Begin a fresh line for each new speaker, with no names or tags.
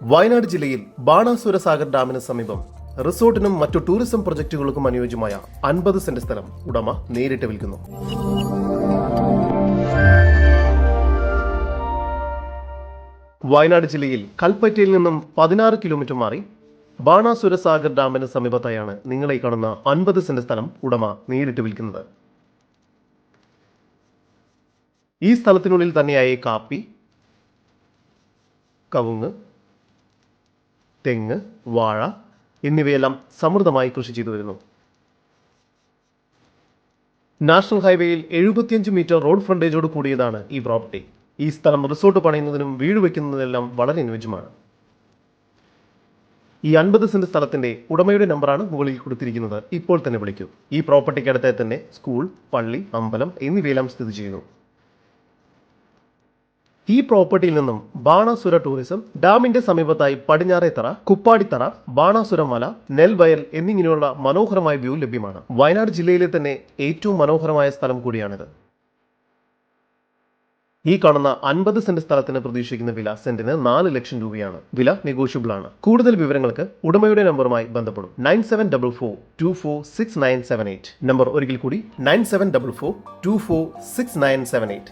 വയനാട് ജില്ലയിൽ ബാണാസുര സാഗർ ഡാമിന് സമീപം റിസോർട്ടിനും മറ്റു ടൂറിസം പ്രൊജക്ടുകൾക്കും അനുയോജ്യമായ 50 സെന്റ് സ്ഥലം ഉടമ നേരിട്ട് വിൽക്കുന്നു. വയനാട് ജില്ലയിൽ കൽപ്പറ്റയിൽ നിന്നും 16 കിലോമീറ്റർ മാറി ബാണാസുര സാഗർ ഡാമിന് സമീപത്തായാണ് നിങ്ങളെ കാണുന്ന 50 സെന്റ് സ്ഥലം ഉടമ നേരിട്ട് വിൽക്കുന്നത്. ഈ സ്ഥലത്തിനുള്ളിൽ തന്നെയായി കാപ്പി, കവുങ്ങ്, തെങ്ങ്, വാഴ എന്നിവയെല്ലാം സമൃദ്ധമായി കൃഷി ചെയ്തു വരുന്നു. നാഷണൽ ഹൈവേയിൽ 75 മീറ്റർ റോഡ് ഫ്രണ്ടേജോട് കൂടിയതാണ് ഈ പ്രോപ്പർട്ടി. ഈ സ്ഥലം റിസോർട്ട് പണിയുന്നതിനും വീട് വയ്ക്കുന്നതിനെല്ലാം വളരെ അനുയോജ്യമാണ്. ഈ 50 സെന്റ് സ്ഥലത്തിന്റെ ഉടമയുടെ നമ്പറാണ് മുകളിൽ കൊടുത്തിരിക്കുന്നത്. ഇപ്പോൾ തന്നെ വിളിക്കൂ. ഈ പ്രോപ്പർട്ടിക്ക് അടുത്തായി തന്നെ സ്കൂൾ, പള്ളി, അമ്പലം എന്നിവയെല്ലാം സ്ഥിതി ചെയ്യുന്നു. ഈ പ്രോപ്പർട്ടിയിൽ നിന്നും ബാണാസുര ടൂറിസം, ഡാമിന്റെ സമീപത്തായി പടിഞ്ഞാറേത്തറ, കുപ്പാടിത്തറ, ബാണാസുര മല, നെൽവയൽ എന്നിങ്ങനെയുള്ള മനോഹരമായ വ്യൂ ലഭ്യമാണ്. വയനാട് ജില്ലയിലെ തന്നെ ഏറ്റവും മനോഹരമായ സ്ഥലം കൂടിയാണിത്. ഈ കാണുന്ന 50 സെന്റ് സ്ഥലത്തിന് പ്രതീക്ഷിക്കുന്ന വില സെന്റിന് 4 ലക്ഷം രൂപയാണ്. വില നെഗോഷ്യബിൾ ആണ്. കൂടുതൽ വിവരങ്ങൾക്ക് ഉടമയുടെ നമ്പറുമായി ബന്ധപ്പെടും. 9744246978. നമ്പർ ഒരിക്കൽ കൂടി 9744246978.